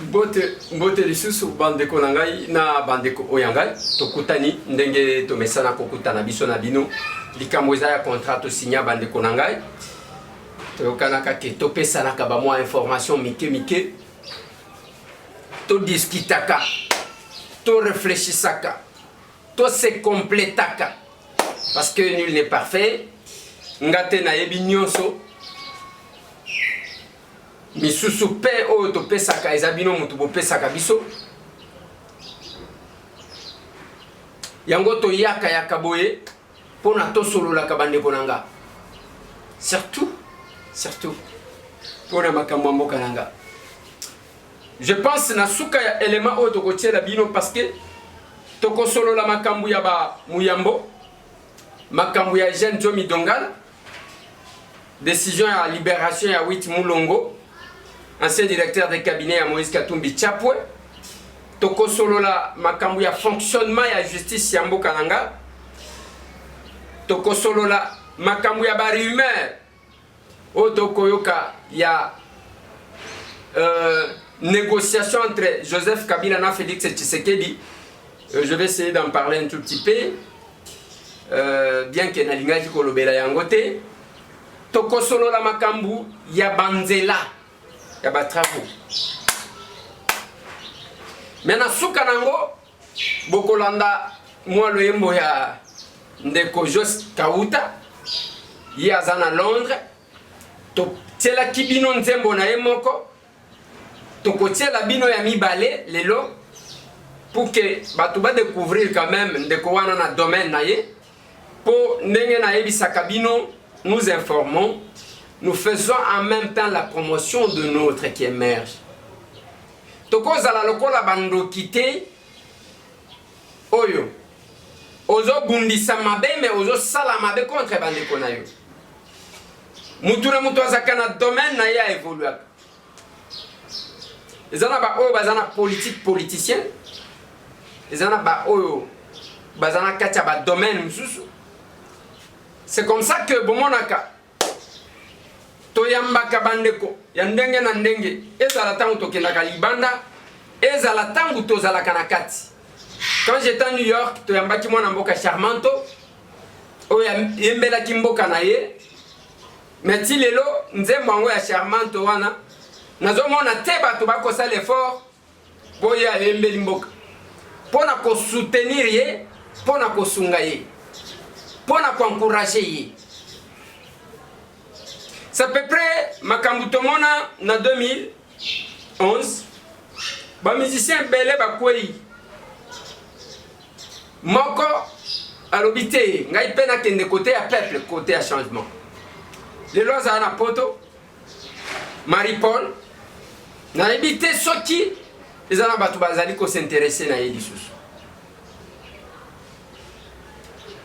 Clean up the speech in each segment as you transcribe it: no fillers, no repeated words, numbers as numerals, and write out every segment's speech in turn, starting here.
Mbote lisusu bandeko na ngai na bandeko oyangai tokutani ndenge tomesana kokutana biso na bino likambo eza ya contrat to signa bandeko na ngai toyokanaka ke topesanaka ba mwa information mike to discutaka to réfléchissaka to se complétaka parce que nul n'est parfait ngate na yebi nyonso misusu pe oyo topesaka eza bino mutu bopesaka biso yango toyaka boye mpona tosololaka bandeko na nga surtout mpona makambo ya mboka na nga. Je pense na suka ya élément oyo tokotiela bino parce que tokosolola makambo ya ba muyambo makambo ya Jeune Jomi Dongala décision ya libération ya Wit Mulongo ancien directeur de cabinet à Moïse Katumbi Chapwe. Toko solola makambu ya fonctionnement ya justice ya mboka nanga. Toko solola makambu ya ba rumeur. O toko yoka ya négociation entre Joseph Kabila et Félix Tshisekedi. Je vais essayer d'en parler un tout petit peu. Bien que na lingaji kolobela yangote. Toko solola makambu ya banzela. Ya ba travaux. Maintenant suka nango bokolanda moi le yembo ya ndeko Jos Kauta ya zana Londres to tela kibino nzembo na yemoko to kotela bino ya mibale lelo pour que batu ba découvrir quand même ndeko wana na domaine na ye po ndenge na yebisaka bino nous informons. Nous faisons en même temps la promotion de notre qui émerge. Toko zala lokola bando kite oyo. Ozo bundisa mabe mais ozo sala mabe contre bandeko na yo. Mutu na mutu azaka na domaine na ya évoluer. Ezana ba oyo bazana politique politicien. Ezana ba oyo bazana katia ba domaine mususu. C'est comme ça que bomonaka toyambaka bandeko ya ndenge na ndenge ezala tangu tokendaka libanda ezala tangu tozalaka na kati. Quand j'étais à New York toyambaki mwana mboka Charmanto oyo yembelaki mboka na ye meti lelo nzembo yango ya Charmanto wana nazomona te bato bakosala l'effort boya yembeli mboka pona ko soutenir ye pona ko sunga ye pona ko encourager ye. C'est à peu près makambuto mona na 2011 ba musicien belé ba kwei moko alobité ngai pena kende côté à peuple côté à changement les lois za na poto Marie-Paul na ebité soki ezana batu bazali ko s'intéresser na ye lisusu.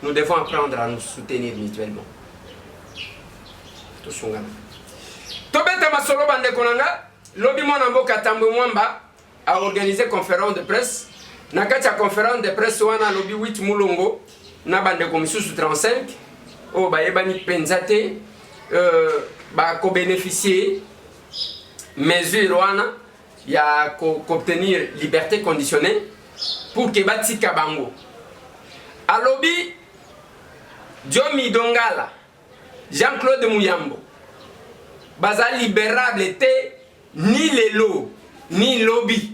Nous devons apprendre à nous soutenir mutuellement. Tobeta masolo bandeko nanga lobi mwana mboka Tambwe Mwamba a organisé conférence de presse na kati ya conférence de presse wana lobi Wit Mulongo na bandeko misusu 35 o ba yebani penzate ba ko bénéficier mesure wana ya ko obtenir liberté conditionnelle pour que batika bango alobi Jomi Dongala Jean-Claude Muyambo baza libérable était ni lelo ni lobby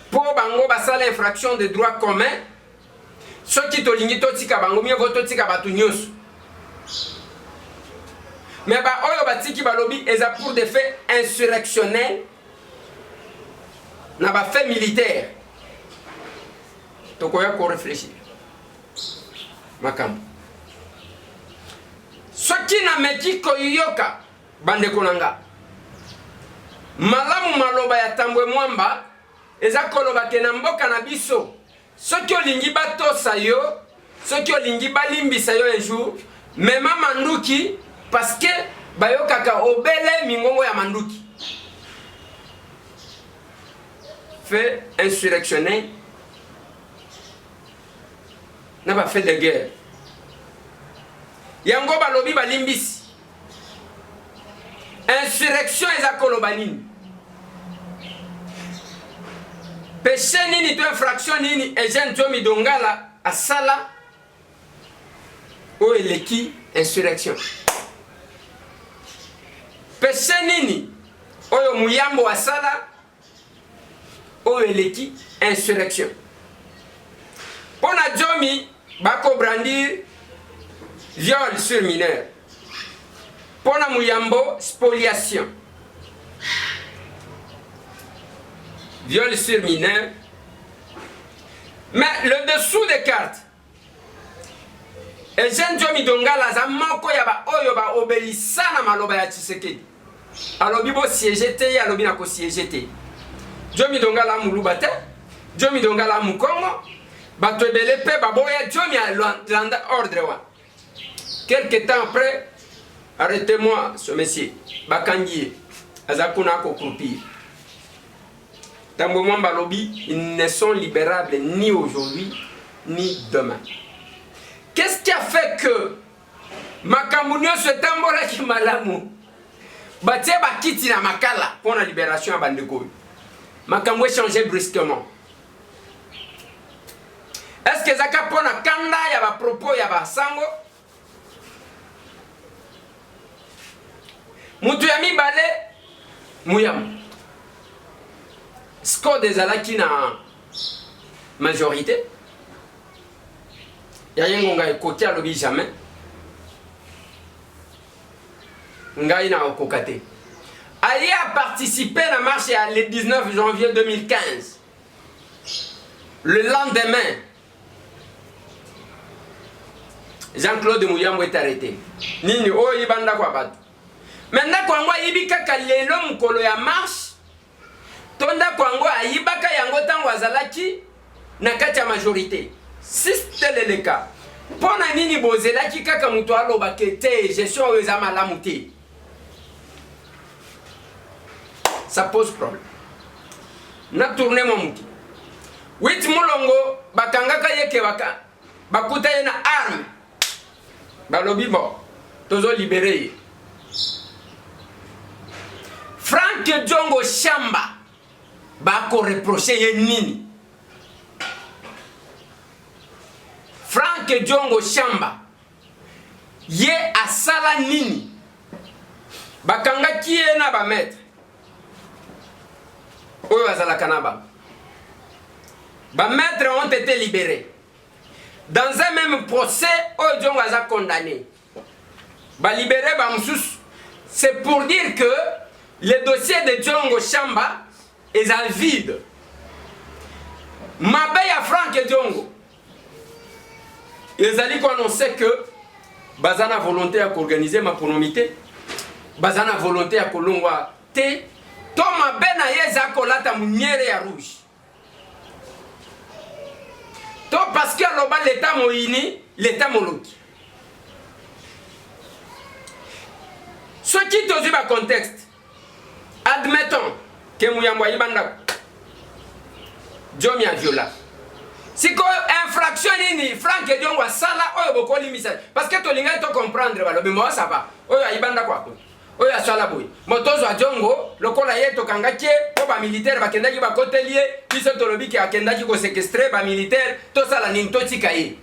pour bango basala infraction de droit commun soki tolingi totika bango mieux vaut totika batu nyonso mais ba oyo batiki ba lobby eza pour des faits insurrectionnels na ba faits militaires tokoya ko réfléchir makambo soki na meki koyoka bandeko nanga malamu maloba ya Tambwe Mwamba eza koloba ke na mboka na biso soki olingi batosa yo soki olingi balimbisa yo un jour mema manduki parce que bayokaka obele mingongo ya manduki fait insurrectionnel n'a pas fait de guerre. Yango balobi balimbisi. Insurrection eza koloba nini? péché nini to infraction nini Eugène Diomi Dongala asala o eleki insurrection. Péché nini oyo muyambo asala o eleki insurrection. Pona Diomi bako brandir viol sur mineur. Pona muyambo spoliation. Viol sur mineur. Mais le dessous des cartes, Eugène Diomi Dongala za moko ya ba oyo ba obelisa na maloba ya Tshisekedi. Alobi bo siéger te, alobi na ko siéger te. Diomi Dongala muluba te, Diomi Dongala mukongo, bato ebele pe baboya Diomi a landa ordre wa. Quelque temps après, arrêtez-moi ce monsieur, bakangiye, azakuna ko croupir. Tambo mwamba lobi, ils ne sont libérables ni aujourd'hui, ni demain. Qu'est-ce qui a fait que Makamunyo se tambora ki malamu? Batie bakiti na makala pour la libération à Bandeko. Makambo changé brusquement. Est-ce que Zaka pona kanda ya ba propos ya ba sango? Mutu ya mibale muyam. Score des alaki na majorité. Ya yengo ngai côté alobi jamais. Ngai na okokate. Ali a participé à la marche le 19 janvier 2015. Le lendemain, Jean-Claude Mouyambo est arrêté. Nini o ibanda kwa batu. Maintenant kwa ibika kalelo mukolo ya marche. Tonda kwango ayibaka yango tango azalaki na kati ya majorité. Si tel est le cas, pona nini bozelaki kaka mutu aloba kete gestion oyo eza malamu te. Ça pose problème. Na tourner mon mutu. Wit mulongo bakangaka yeke baka bakuta ye na arme. Balobi bon, tozo libéré. Frank Diongo Chamba bako reprocher ye nini? Frank Diongo Chamba ye asala nini? Bakanga kiye na ba maître. Oyo azala kanaba. Ba maîtres ont été libérés. Dans un même procès, Oyo Diongo aza condamné. Ba libéré ba msusu. C'est pour dire que le dossier de Diongo Chamba est à vide. Mabe ya Frank Diongo. Ils allaient annoncer que bazana volonté à organiser ma pronomité. Bazana volonté à kolongwa te. Toma bena yeza kolata muniere ya rouge. To parce que l'état moini, l'état moloki. Ce qui te dit le contexte. Admettons que Mouyambo Ibanda Diomi a viola. Si ko infraction ni Frank Diongo sala oyo bokoli misal parce que to linga to comprendre balo bimo ça va. Oyo Ibanda kwa. Oyo asala boy. Motozo a Diongo lokola ye to kangaki ko ba militaire bakendaki ba kotelier biso to lobi ki akendaki ko séquestrer ba militaire to sala ning to tikaye.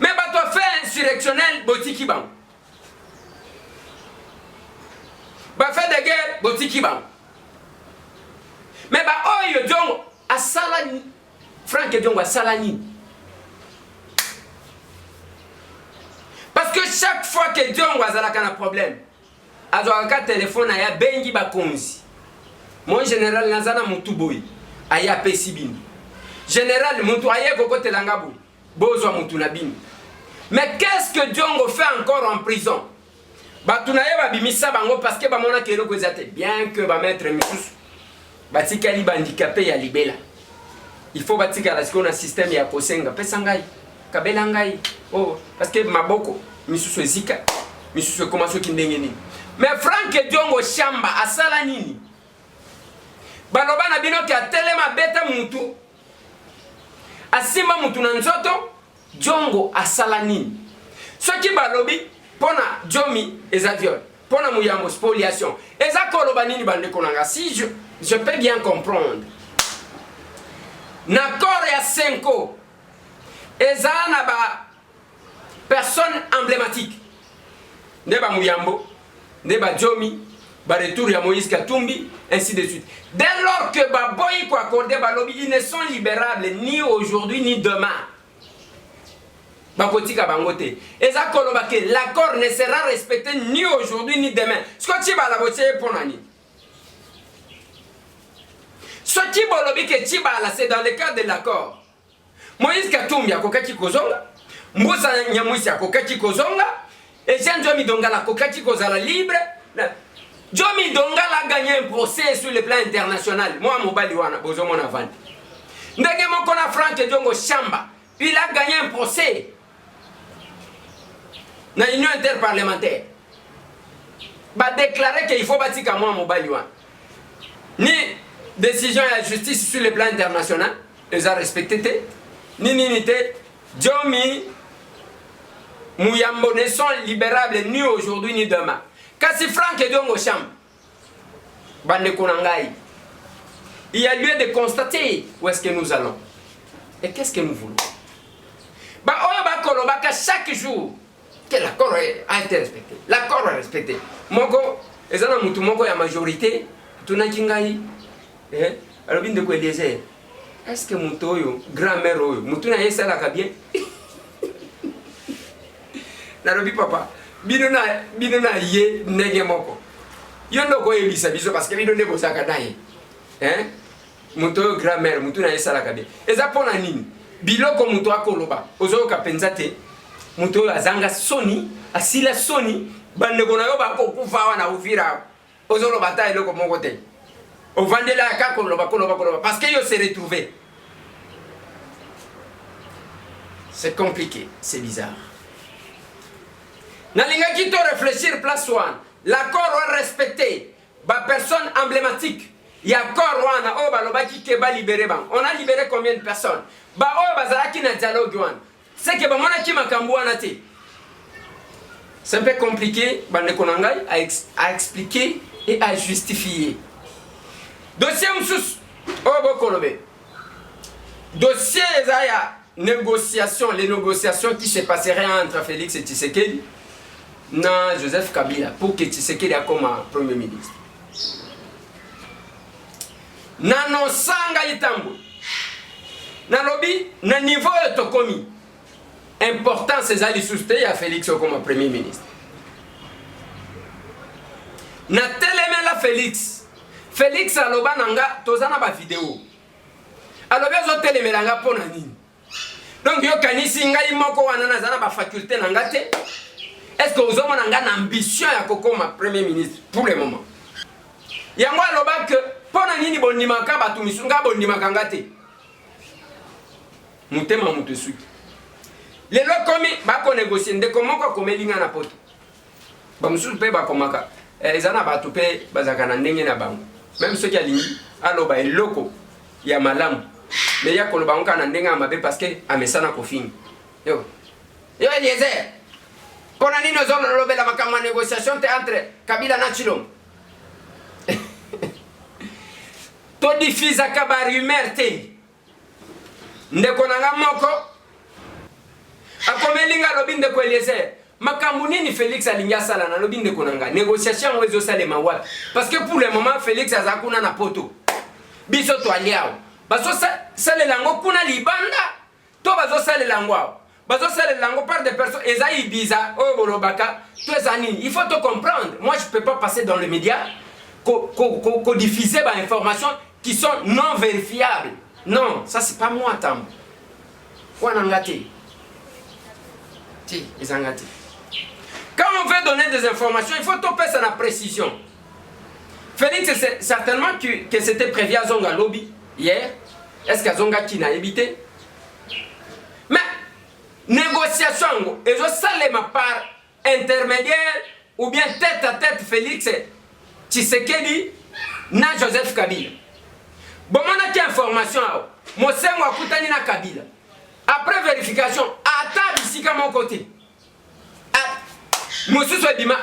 Mais ba to fait insurrectionnel botiki bang. Ba fait de guerre botiki bang. Mais ba oyo Diongo asala Frank Diongo asala ni. Parce que chaque fois que Diongo azalaka na problème azwaka téléphone aya bengi bakonzi. Mon général nazana mutu boy aya pesibini. Général mutu aye kokote langabu. Bozwa mutu na bini. Mais qu'est-ce que Diongo fait encore en prison? Batunaye babimisa bango parce que bamona kero kozate bien que ba maître misusu batikali bandicapé ya libela. Il faut batika la sikona système ya kosenga pesa ngai kabela ngai oh parce que maboko misusu ezika misusu commence ki ndenge nini. Mais Frank Diongo Chamba asala nini? Baloba na bino ki atelema beta mutu asimba mutu na nzoto Diongo asala nini? Soki balobi pona Diomi eza viol pona Mouyambo spoliation eza koloba nini bande konanga si je peux bien comprendre N'accord ya 5 ans. Eza na ba personne emblématique. Ndeba Muyambo, Ndeba Djomi, ba retour ya Moïse Katumbi, ainsi de suite. Dès lors que ba boy ko accordé ba lobby, ils ne sont libérables ni aujourd'hui ni demain. Ba kotika bangote. Eza koloba que l'accord ne sera respecté ni aujourd'hui ni demain. Ce que tu vas la voter pour nani. Ce qui bolobi que tu vas là, c'est dans le cadre de l'accord. Moïse Katumbi a kokaki kozonga, Moussa Nyamwisi a kokaki kozonga, et Jean Djomi Dongala a kokaki kozala libre. Djomi Dongala a gagné un procès sur le plan international. Moi, Mobali Wana, bozo mon avant. Ndege Mokona Franck Djongo Chamba, il a gagné un procès dans l'union interparlementaire. Il a déclaré qu'il faut bâtir comme moi, Mobali Wana. Ni décision de la justice sur le plan international, ils ont respecté. Ni Djomi Muyambo ne sont libérables ni aujourd'hui ni demain. Kasi Franck Djongo Chamba, Bande Konangai, il y a lieu de constater où est-ce que nous allons et qu'est-ce que nous voulons. Chaque jour que l'accord a été respecté. L'accord est respecté. Moko, et ça, moko ya majorité, tout n'a qu'ingai. Alors, bien de quoi dire, est-ce que Moutoyo, grand-mère, Moutouna est ça la bien? Narobi papa, bidona ye nege moko. Yondo ko ebisa biso parce que bidone ko sakadaye. Moutoyo grand-mère, Moutouna est ça la bien. Et ça pour la nini? Biloko muto akoloba ozo ka penzate muto azanga soni asila soni bande kona yo bako kufa wana uvira ozo lo bataille loko moko te o vandela ka koloba parce que yo se retrouvé. C'est compliqué, c'est bizarre. Nalinga kito réfléchir place one. L'accord est respecté. Ba personne emblématique. Il y a accord wana o balobaki ke ba libéré ban. On a libéré combien de personnes? Ba o bazalaki na dialogue wana. C'est que ba mona ki makambu wana te. C'est un peu compliqué bande konangai à expliquer et à justifier. Dossier msus o bokolobe. Dossier ezaya négociation, les négociations qui se passeraient entre Félix et Tshisekedi na Joseph Kabila pour que Tshisekedi a comme premier ministre. Nano sanga itambo na lobby na niveau tokomi important ces ali sousté à Félix comme premier ministre na teleme la Félix aloba nanga tozana ba vidéo alobi zo teleme nanga pona nini donc yo kanisi ngai moko wana na zana ba faculté nanga te. Est-ce que vous avez une ambition à kokoma premier ministre pour le moment? Yango aloba que pona nini bondimaka batu misunga bondimaka ngate. Mutema mutesu. Lelo komi bako négocier ndeko moko komelinga na poto. Ba mususu pe bakomaka. Ezana batu pe bazaka na ndenge na bango. Même ceux qui alingi aloba eloko ya malamu. Mais ya koloba onka na ndenge amabe parce que amesana kofini. Yo Eliezer. Pour la ligne de la négociation entre Kabila et Chilom. To diffuse à rumeur te. Ndekonanga moko. Akomelinga lobi ndeko Eliezer. Makambu nini Félix alinga sala na lobi ndekonanga. Négociation wezo salema wapi. Parce que pour le moment Félix azakuna na poto. Biso to aliao. Baso sale lango kuna libanda. To bazo sale lango. Par des personnes, il faut te comprendre. Moi, je ne peux pas passer dans les médias diffuser des informations qui sont non vérifiables. Non, ça, c'est pas moi, Tam. Quand on veut donner des informations, il faut toper ça la précision. Félix, c'est certainement que c'était prévu à Zonga Lobby hier. Est-ce qu'à Zonga qui n'a évité? Mais négociation et je salé ma part intermédiaire ou bien tête à tête Félix Tshisekedi na Joseph Kabila. Bon on a qui information Mosengo akutani na Kabila. Après vérification ata bisika mon côté. Mosusu bima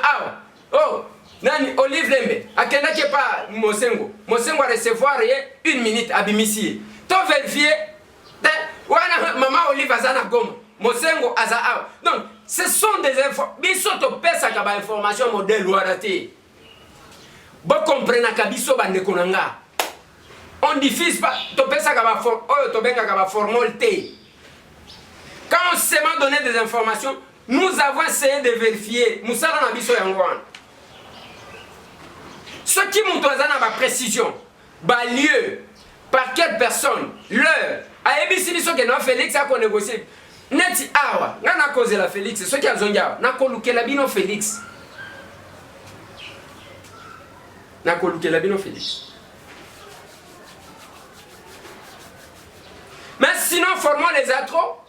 oh nani Olive Lembe akenda ke pas Mosengo a recevoir une minute abimisi. To vérifier wana mama Olive azana Goma Mosengo aza. Donc ce sont des informations biso to pesa ka ba information modèle warate bo comprendre ka biso bande konanga on diffuse pas to pesa ka ba to benga ka ba formalité. Quand on s'est donné des informations, nous avons essayé de vérifier musala na biso yango wana. Ce qui montre na précision, lieu, par quelle personne, l'heure, a ebisi biso ke na Félix a ko négocier. Neti awa, ngana cause la Félix, ce qui a zonga, na ko lukela bino Félix. Na ko lukela bino Félix. Mais sinon formons les atros.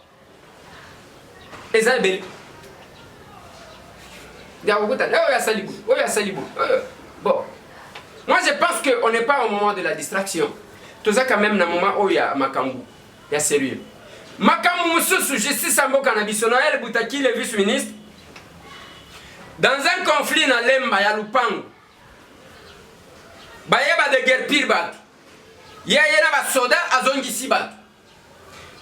Isabelle. Bon. Moi je pense qu'on n'est pas au moment de la distraction. Tout ça quand même dans le moment où il y a Makambu. Il y a sérieux. Makambu Moussousou, justice Sambo Kanabiso, Noël Boutaki, le vice-ministre. Dans un conflit dans l'Emba, il y a Lupango. Il y a de guerre pire. Il y a des soldats à Zongi bat.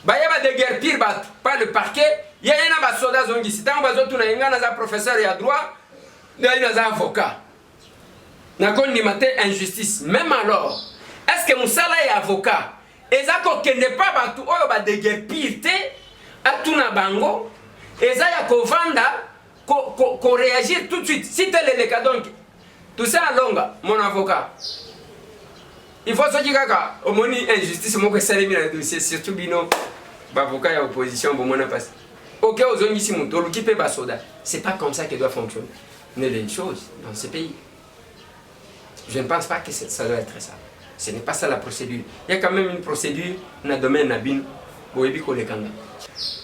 Il y a de guerre pire, pas le parquet. Il y a des soldats Zongi. Si tu as un professeur et à droit, il y a un avocat. Il y a une injustice. Même alors, est-ce que Moussala est avocat? Et ça n'est pas de guerre pire. À tout na bango. Et ça y a qu'on vanda, qu'on réagit tout de suite. Si tel est le cas donc, tout ça à longa, mon avocat. Il faut se dire que au moins injustice, moi que ça les le dossier surtout bino, avocat et opposition bon mon passe. Ok, aux zones ici mon tolo qui peut pas soda. C'est pas comme ça que doit fonctionner. Mais les choses dans ce pays. Je ne pense pas que ça doit être ça. Ce n'est pas ça la procédure. Il y a quand même une procédure dans le domaine de Nabin.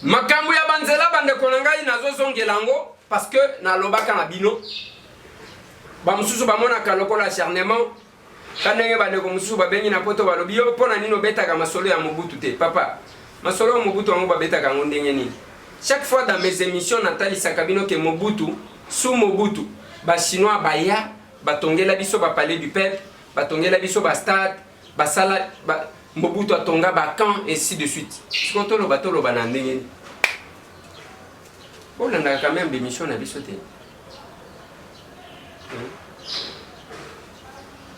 Makambu ya banzela bande konanga inazo zongelango parce que na lobaka na bino. Ba mususu ba mona kaloko acharnement. Kanenge bande ko mususu ba bengi na poto balobi yo pona nino betaka masolo ya Mobutu te. Papa, masolo ya Mobutu ngo ba betaka ngondenge nini. Chaque fois dans mes émissions Nathalie Sakabino que Mobutu, sous Mobutu, ba chinois baya, ba tongela biso ba palais du peuple, ba tongela biso ba stade, ba sala ba Mobutu a tonga ba camp et ainsi de suite. Ce qu'on tolo batolo ba ndenge. On a quand même des missions na biso te.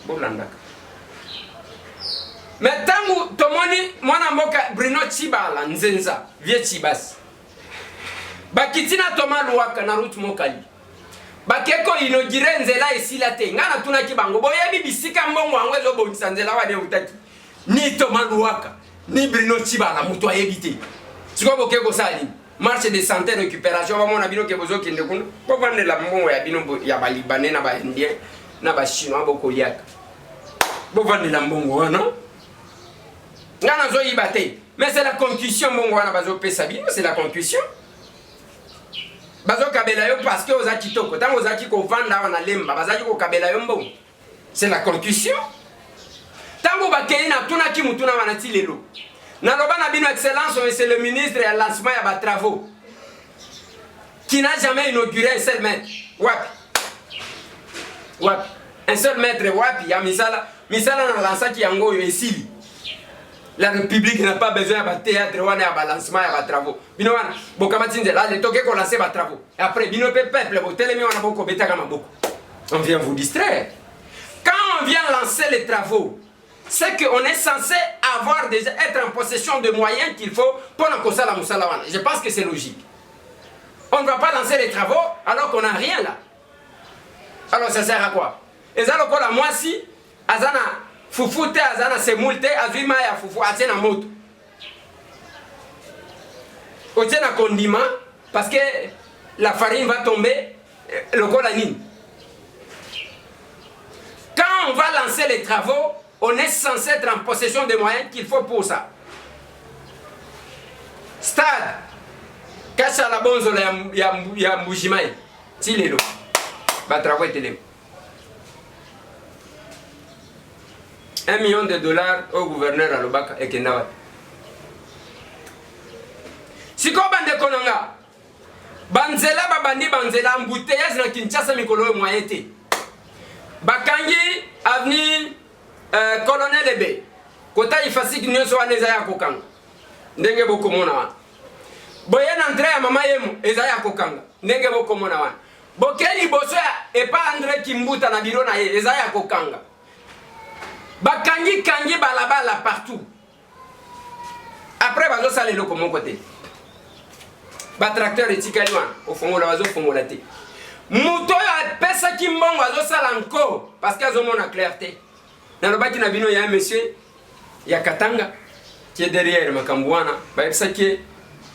Bolanda. Mais tangu tomoni mwana mboka Bruno Chibala Nzenza, vie Chibas. Bakitina Toma Luwaka na route Mokali. Bakeko inogire nzela esila te. Ngana tuna kibango boyebi bisika mbongo wangu ezo bongisa nzela wade utaki. Ni Toma Luwaka, ni Bruno Chibala mutu ayebite. Siko bokeko sali. Marche de santé récupération ba mona bino ke bozo kende kuno. Ko vande la mbongo ya bino ya ba libanais na ba indien na ba chinois boko liaka. Bo vande la mbongo wana. Ngana zo yibate. Mais c'est la concussion mbongo wana bazo pesa bino, c'est la concussion. Bazo kabela yo parce que ozaki toko tango ozaki ko vanda wana lemba bazaki ko kabela yo mbongo. C'est la concussion. Tango bakei na tuna ki mutuna wana ti lelo. Na loba na bino excellence monsieur le ministre et lancement ya ba travaux qui n'a jamais inauguré un seul mètre. Wapi. Wapi. Un seul mètre wapi ya misala na lança ki yango yo esili. La République n'a pas besoin de théâtre ou de lancement de travaux. Bino wana bokamati nzela le toke ko lancer ba travaux. Et après bino peuple bo telemi wana boko betaka maboko. On vient vous distraire. Quand on vient lancer les travaux, c'est qu'on est censé avoir déjà être en possession de moyens qu'il faut pour lancer la musala wana. Je pense que c'est logique. On ne va pas lancer les travaux alors qu'on n'a rien là. Alors ça sert à quoi? Et ça le la moi si azana Foufou te azana se multe azima ya foufou atena moto. Otena condiment parce que la farine va tomber le colanine. Quand on va lancer les travaux, on est censé être en possession des moyens qu'il faut pour ça. Stade. Kacha la bonzo ya Mbujimai. Tilelo. Ba travaux télé. 1 million de dollars au gouverneur à Lobaka et Kendawa. Si ko bande konanga, banzela babandi banzela embouteillage na Kinshasa mikolo moyen te. Bakangi avenue Colonel Ebe. Kota ifasiki nyoso waneza ya kokanga. ndenge bokomona wana boye na entrée ya mama yemu eza ya kokanga ndenge bokomona wana bokeli boso ya epa André Kimbuta na biro na ye eza ya kokanga bakangi kangi balabala partout après bazo sala eloko mon côté ba tracteur etikali wana ofongola bazo fongola te muto ya pesa ki mbongo azo sala encore parce que azomona clarté na lobaki na bino ya monsieur ya Katanga qui est derrière makambuana ba epsaki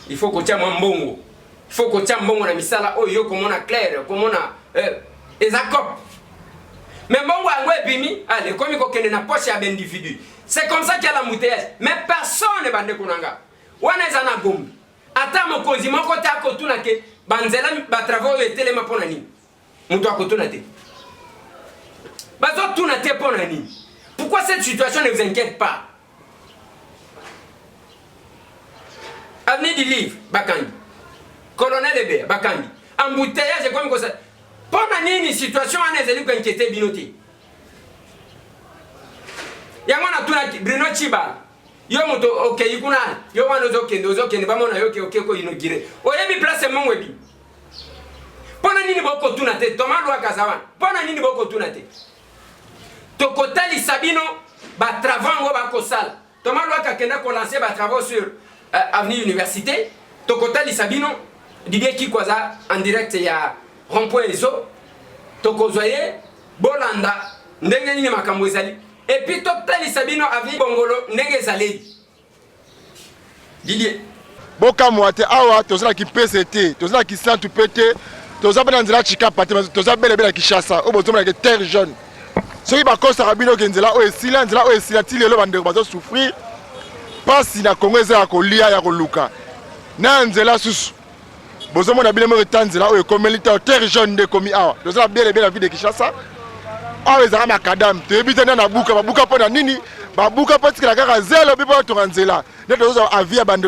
il faut ko tia mbongo il faut ko tia mbongo na misala oyo komona clair komona ezakop mais mbongo yango epimi allez comme ko kende na poche ya individu c'est comme ça qu'il y a la mouteillage mais personne ne bande kunanga wana ezana gombi ata mokonzi moko ta ko tuna ke banzela ba travaux etelema pona nini muto akotuna te bazo tuna te pona nini pourquoi cette situation ne vous inquiète pas? Avenue du Livre, Bakandi. Colonel Ebé, Bakandi. Embouteillage, comme ça. Pendant une situation, on est allé inquiéter Binoté. Yamana Tunaki, Bruno Chiba. Yomoto, ok, Yukuna, Yomano Zoken, Zoken, Bamona Yoke, Okeko, Inogire. Oyebi place mon webi. Pendant une boko tunate, Thomas Loa Kazawan. Pendant une boko tunate. Tokotali Sabino, Batravan, Wabakosal. Thomas Loa Kakena commencé à travailler sur Avenue Université. Tokotali Sabino, Didier Kikwaza en direct il y a Rond-Point Ezo. Tokozoye, Bolanda, Ndengeni Makamwezali. Et puis Tokotali Sabino Avenue Bongolo, Ndengezali. Didier. Boka Mwate, Awa, Tozala qui PCT, Tozala qui sent tout péter, Tozala Banzela Chika Pate, Tozala Bela Kishasa, Obozoma qui terre jeune. Ceux qui bakos Sarabino Genzela, Oesila, Nzela, Oesila, Tilelo Bande, Bazo souffrir. Pas si na Congolais à Kolia ya Koluka. Na Nzela Sus. Bozomo na Bilemo Tanzela, Oe Komelita, terre jeune de Komi Awa. Tozala bien la vie de Kishasa. Awa Zara Makadam, Tebita na Buka, Babuka Pona Nini, Babuka Poti la Gara Zelo, Bibo Toranzela. Nous avons avis à Bande,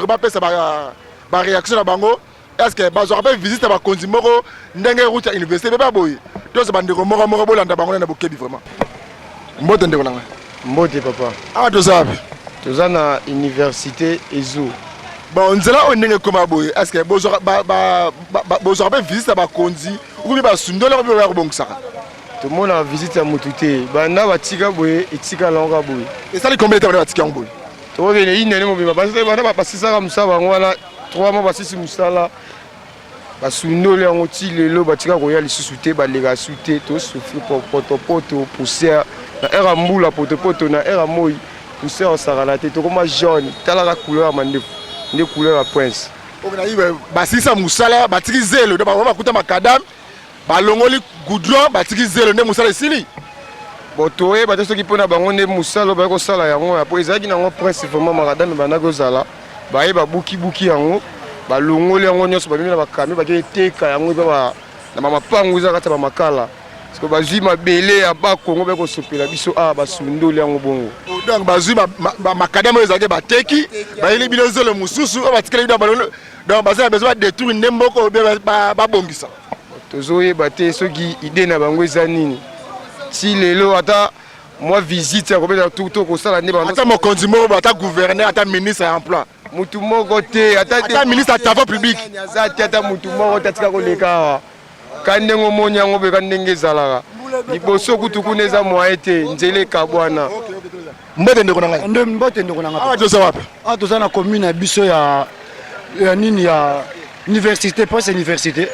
ba réaction à Bango. Est-ce que Bazo rappelle visite à Bakonzimoro, Ndenge route à l'université, Baba Boy. Tous ces bandes Moro Bolanda Bango na Bokebi vraiment. Mbote Ndeko. Mbote papa. Ah, Tozabe. Tozana université Ezo. Bon, on zela on est comme aboy. Est-ce que Bozo rappelle visite à Bakonzi ou bien Basundolo ou bien Bongsara? Tout le monde a visité à Moutouté. Bana Batika Boy et Tika Longa Boy. Et ça, combien de temps Batika Boy? Tu vois, il y a une année, Bana passé ça comme ça, 3 mois passé sur Moussala. Basundolo en outil, le Batika Royal, ils se soutaient, les souté, tous souffrent pour poto, poussière, la air à moule, la poto, la air à mouille, poussière en saralaté, tout comme jaune, t'as la couleur à mandé, des couleurs à points. Basi ça Moussala, Batiki Zelo, de Baba Kuta Makadam, Balongoli Goudron, Batiki Zelo, de Moussala Sili. Bon, tu vois, ceux qui pona bango ne Moussala, ba ko sala yango, après ils a dit nango prince vraiment Makadam, ba na go zala, ba e ba buki yango. Balongoli yango nyonso bamemi na bakami baketeka yango ba na mama pango za kata ba makala parce que bazwi mabele ya ba Kongo ba ko sopela biso a basundoli yango bongo donc bazwi ba makadamo ezake bateki ba ile bino zelo mususu ba tikela bino balolo donc bazala besoin de détruire ndemboko ba bongisa tozoye bate soki idée na bango eza nini ti lelo ata moi visite ya kobeta tout ko sala ne ba ata mokonzi moko ata gouverneur ata ministre ya emploi mutu moko te ata ministre ya travaux publics aza te ata mutu moko te atika koleka ka ndenge omoni yango mpe ka ndenge ezalaka liboso kutu kuna eza moye te nzela ekabwana mbote ndeko na ngai mbote ndeko na ngai awa toza wapi awa toza na commune ya biso ya nini ya université poste université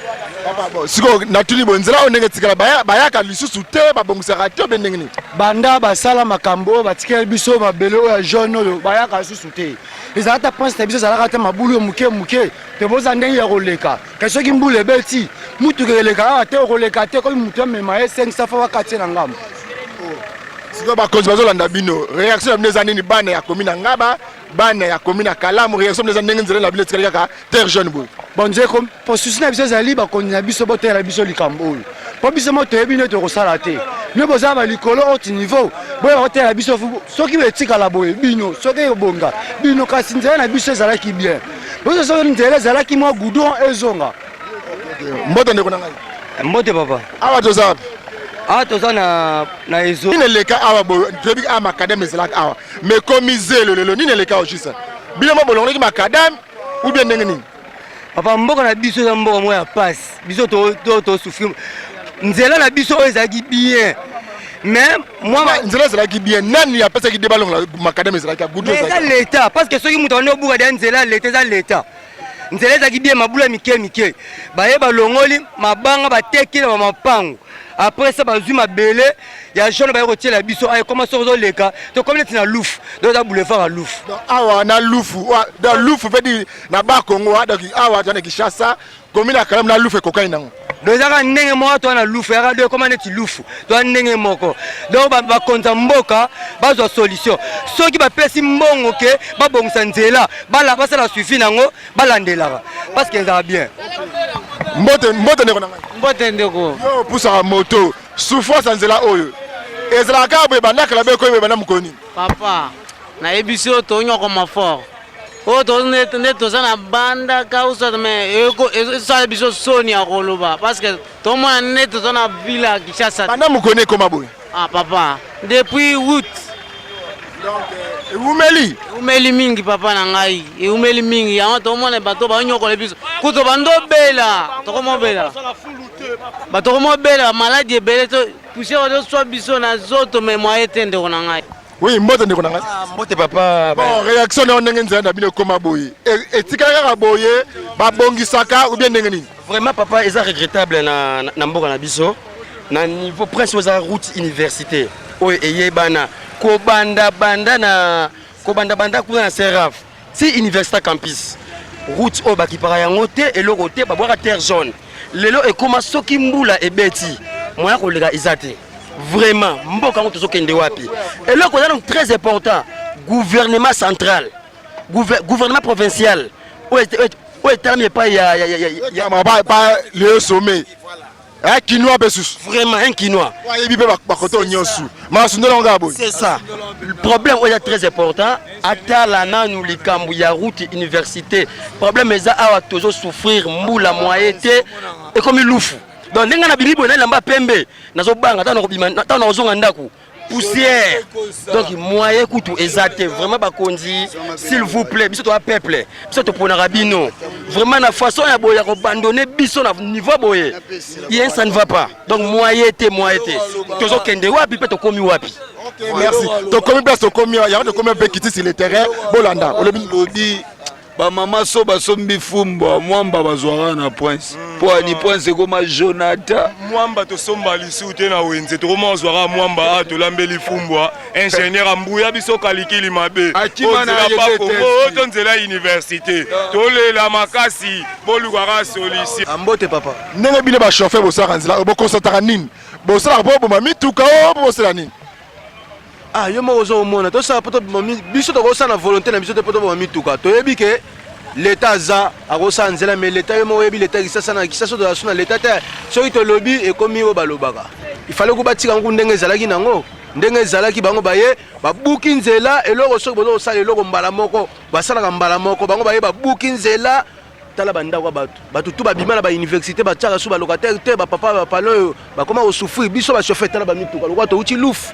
siko natuli bonzela o ndenge tikala bayaka lisusu te babongisaka te obe ndenge nini banda basala makambo oyo batikeli biso mabele oyo ya jaune oyo bayaka lisusu te ezalaka ta prince na biso ezalaka te mabulu moke te boza ndenge ya koleka kasi soki mbula ebeti mutuka eleka awa te okoleka te komi mutu amema ye 500 fois wakati na ngambo siko bakonzi bazolanda bino réaction ya bino eza nini bana ya komi na ngaba bana ya komi na kalamu réaction bino eza ndenge nzela na bino etikali kaka terre jaune boye bon nzeko po susi na biso ezali bakonzi na biso boteyela biso likambo oyo po biso mo toyebi nde tokosala te bino bozala balikolo haute niveau boyo bakoteyela biso soki etikala boye bino soki ebonga bino kasi nzela na biso ezalaki bien biso soki nzela ezalaki mwa goudron ezonga mbote ndeko na ngai mbote papa awa toza wapi awa toza na ezo nini eleka awa boye toyebi awa makadame ezalaka awa mais komi zelo lelo nini eleka awa juste bino mo bolongolaki makadam ou bien ndenge nini? Papa mboka na biso za mboka mo ya passe. Biso to souffrir. Nzela na biso ezaki bien. Mais moi nzela ezalaki bien. Nani apesaki débat longola makadam ezalaki ya goudron ezalaki? C'est l'État parce que soki mutu ando buka de nzela l'État za l'État. Nzela ezaki bien mabula mike. Baye balongoli mabanga bateki na mapango. Après ça bazui mabele ya jeune ba retirer la biso ay comment so zo leka to comme na louf do da boulevard à louf. Donc awa na loufu dans louf veut dire na ba Congo donc awa tana Kinshasa commune à Kalam na louf e cocaïne nango. Donc ça ndenge moko to na louf ya radio comment neti louf to ndenge moko. Donc ba konza mboka bazwa solution. Soki ba pesi mbongo ke ba bongisa nzela bala basala suivi nango balandelaka parce que ça va bien. Mbote ndeko nanga. Mbote ndeko. Yo poussa moto souffrance nzela oyo. Ezala ka be banda kala be ko be banda mukoni. Papa na ebiso to nyoko mafort. O to ne to sana banda ka usa me eko ça biso soni ya koloba parce que to mona ne to sana villa Kinshasa. Banda mukoni koma boy. Ah papa depuis août. Donc umeli mingi papa na ngai umeli mingi ya to mona bato ba nyoko le biso kuto bando bela to komo bela bato komo bela maladie bela to poussière de soit biso na zoto mais moi etende ko na ngai. Oui, mbote ndeko nanga. Mbote papa. Bon, réaction na ndenge nzela bino koma boy. Etikaka ka boye ba bongisaka ou bien ndenge nini? Vraiment papa est regrettable na mboka na biso. Na niveau principal za route université. Oyo eyebana ko banda kuna na Seraf. Si université campus. Route o bakipara yango te eloko te ba boka terre jaune. Lelo e koma soki mbula ebeti. Moya ko lega izate. Vraiment mboka ngo tozo kende wapi. Eloko za donc très important. Gouvernement central. Gouvernement provincial. Ouais, terminé pas pas le sommet. Un quinoa besus. Vraiment un quinoa. C'est ça. Le problème est très important. Atala na nous les cambu ya route université. Problème est à toujours souffrir mboula moyete et comme il loufou. Donc nenga na bibibo na lamba pembe. Nazo banga ta na kobima ta na ozonga ndaku. Poussière. Donc moyen kutu exact vraiment ba konzi s'il vous plaît biso to a peuple biso to pona rabino vraiment na façon ya boya ko abandonner biso na niveau boye bien ça ne va pas donc moyen te tozo kende wapi pe to komi wapi. Merci to komi place to komi ya to komi pe quitter sur le terrain bolanda olobi ba mama so basombi fumba mwamba bazwara na prince po ani prince koma Jonathan mwamba to somba lisu te na wenze to koma zwara mwamba to lambeli fumbwa ingénieur ambuya biso kalikili mabe akimana to nzela université to lela makasi bolugara solisi ambote papa ndenge bile ba chauffeur bo sara nzela bo consentaka nini bo sara bo mamituka bo sala nini. Ah, yo mo ozo mona to sa poto biso to ko sa na volonté na biso to poto bo mituka to yebi ke l'état za akosa nzela mais l'état yo mo yebi l'état kisasa na kisasa to asuna l'état te soki to lobby e komi o balobaka il fallait ko batika ngu ndenge ezalaki nango ndenge ezalaki bango baye babuki nzela eloko soki bozo sala eloko mbala moko basalaka mbala moko bango baye babuki nzela tala banda kwa batu tu babima na ba université batiaka su ba locataire te ba papa ba palo ba koma o souffrir biso ba chauffeur tala ba mituka lokwa to uti louf.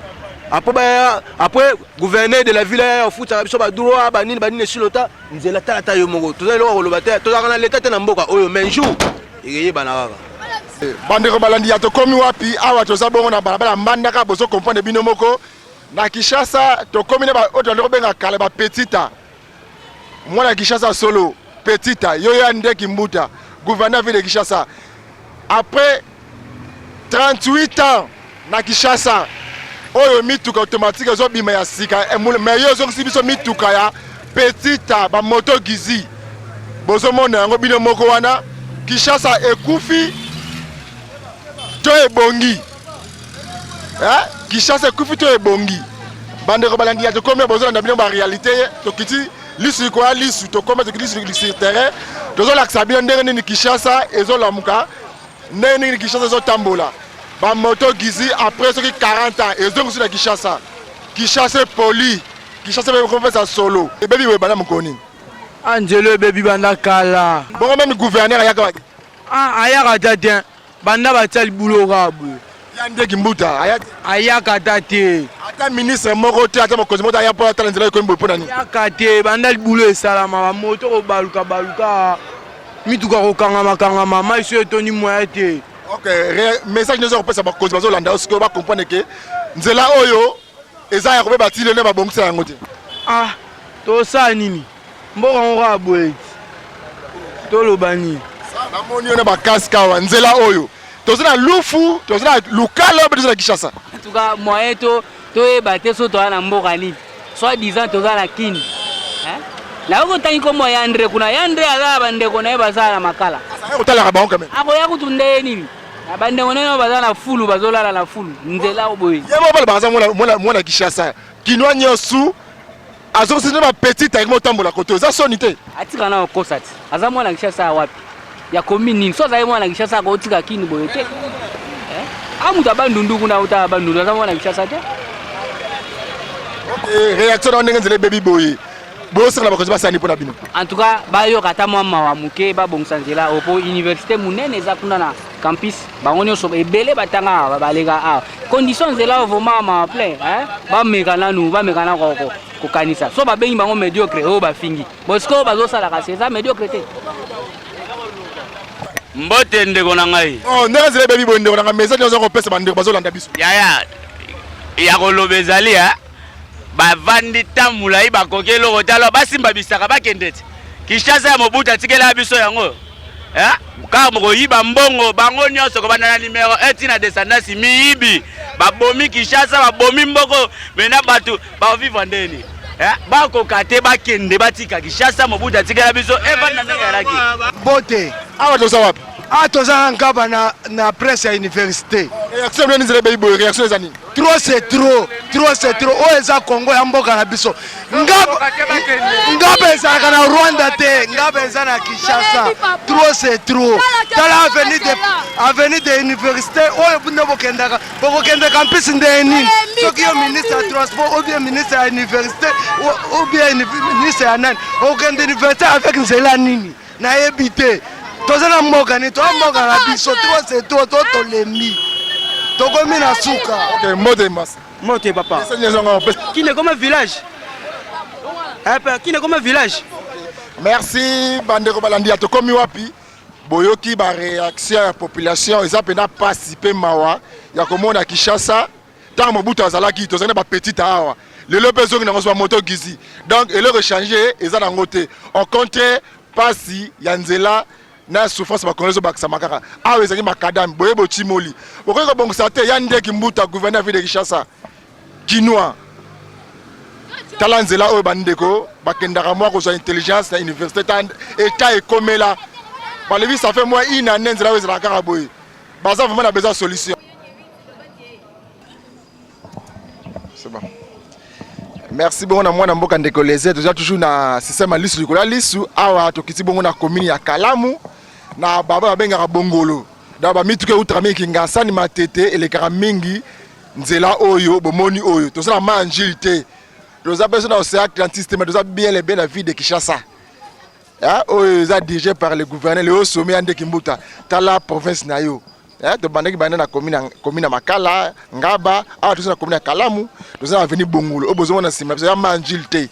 Après, gouverneur de la ville a foutu à la droit, banine sur l'ota, nous avons la taille au Mongo. Tout à l'heure, le bataille, tout à l'heure, l'état est en boca, oh, mais un jour, il y a banara. Bandeko balandi ato komi wapi awa to zabongo na balabala mandaka bozo comprendre binomoko na Kinshasa to komi na ba oto ndeko benga kala ba petita mwana Kinshasa solo petita yoya ndeki mbuta gouverneur ville de Kinshasa après 38 ans na Kinshasa oyo mituka automatique zo bima ya sika mais yo zo sibiso mituka ya petita ba moto gizi bozo mona yango bino moko wana Kinshasa ekufi to ebongi Kinshasa ekufi to ebongi bandeko balandi ya to komia bozo na bino ba réalité to kiti lisu ko lisu to komia to kiti sur terrain to zo laksa bino ndenge ni Kinshasa ezo lamuka ndenge ni Kinshasa zo tambola. Ba moto gizi après ce qui 40 ans et donc sur la Kinshasa poli Kinshasa be ko sa solo e bebi we bana mukoni Angelo bebi banda kala bon même gouverneur ayaka ayaka dadien banda ba tali boulot rabu Yande Kimbuta ayaka tate ata ministre moko te ata mokonzi moko aya po ata nzela ekombo po nani ayaka te banda libulo esalama bamoto kobaluka mituka kokangama mai so etoni moya te. Ok, message nous avons passé par cause de l'Olanda, parce que va comprendre que nzela oyo eza ya kobeba tile ne babongisa yango te. Ah, to sa nini? Mboka ngo aboye. To lobani. Na moni ona ba kaska wa nzela oyo. Tozana lufu, tozana lukala ba tozana Kishasa. En tout cas, moyen to ebate so to na mboka ni. Soit disant tozana kini. Hein? La ko tangi ko moya Andre kuna Andre ala bande ko na bazala makala. Asa ko tala ba on quand même. Ako ya kutunde nini? Bande ngone bazala fulu bazolala la fulu. Nzela oboye. Yebo bala baza mona Kishasa. Kinwa nyosu azo sine ba petite avec motambola koto za sonité. Atika na okosati. Aza mona Kishasa wapi? Ya commune nini? So za mona Kishasa ko tika kini boye te. Amu tabandundu kuna uta bandundu aza mona Kishasa te. OK, réaction on ngenzele baby boy. Bosa na bakozi basani pona bino. En tout cas, bayo kata mama wa muke ba bongisa nzela opo université munene eza kuna na campus bangonyo so ebele batanga balega a conditions nzela vraiment ma plein ba mekana nu ba mekana ko kanisa so ba bengi bango médiocre o ba fingi bosko bazo sala ka c'est ça médiocrité Mbote ndeko na ngai. Oh, ngenzele baby boy ndeko na message nous avons passé bandeko bazolanda biso. Ya kolobezali bavandi tamula ibakokelo kotalo basimba bisaka bakendete Kishasa ya Mobutu atikela biso yango ka moko yiba mbongo bango nyonso ko bana numéro 1 na descendance miyibi babomi Kishasa babomi mboko mena batu ba vivre ndeni bako kate bakende batika Kishasa Mobutu atikela biso evanda ndenge laki bote awa toza wapi toza ngaba na presse ya université réaction nini nzela baby boy réaction ezani trop c'est trop o eza Congo ya mboka na biso ngaba ezalaka na Rwanda te ngaba eza na Kinshasa trop c'est trop tala avenue de université oyo bunde bokende campus ndeni soki yo ministre ya transport ou bien ministre ya université ou bien ministre ya nani okende université avec nzela nini na yebite tozana mboka ni to mboka na biso trop c'est trop tolemi tokomi na suka. OK, mode mas mote papa qui n'est comme un village merci bandeko balandi atokomi wapi boyoki ba réaction ya population eza pena participer mawa ya komona Kishasa tant Mobutu azalaki tozana ba petite awa lelo bezongi na ngoso moto gizi donc ele rechanger eza na ngote on compte pasi ya nzela na souffrance ba konezo bakisa makaka awe ezaki makadam boyebo chimoli bokoka bongisa te Yande Kimbuta gouverneur ville de Kishasa Kinwa talanzela oyo bandeko bakendaka mwa kozwa intelligence na université état ekomela balebi ça fait moi une année nzela oyo ezalaka kaka boye baza vraiment na besoin solution. C'est bon. Merci beaucoup na mwana mboka ndeko leze toza toujours na système lisu likola lisu awa tokiti bongo na commune ya Kalamu na baba bengaka bongolo da ba mituke outrame Kinshasa ni matete elekaka mingi nzela oyo bomoni oyo toza na manjilité toza besoin na océan Atlantique mais toza bien les bien la vie de Kinshasa oyo za dirigé par le gouverneur le haut sommet Yande Kimbuta tala province na yo to bandaki bana na commune Makala Ngaba awa toza na commune ya Kalamu toza na avenue Bongolo obozo na sima ya manjilité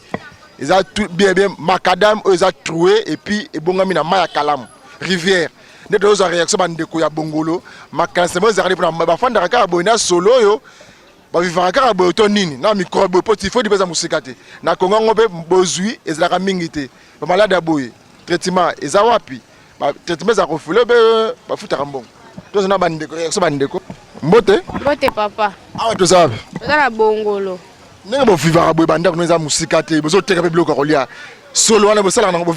eza tout bien macadam oyo eza troué et puis ebongami na maya Kalamu rivière nde toza réaction bandeko ya Bongolo makanse mo ezali pour ba fanda kaka boina solo yo ba vivaka kaka boyo to nini na microbe poti faut dipeza musikate na Kongo ngobe bozui ezalaka mingi te ba malade ya boye traitement eza wapi ba traitement za refule ba futaka mbongo toza na bandeko réaction bandeko mbote papa awa toza wapi toza na Bongolo ndenge bo vivaka boye bandeko no eza musikate bozo teka pe biloko kolia solo wana bo sala na bo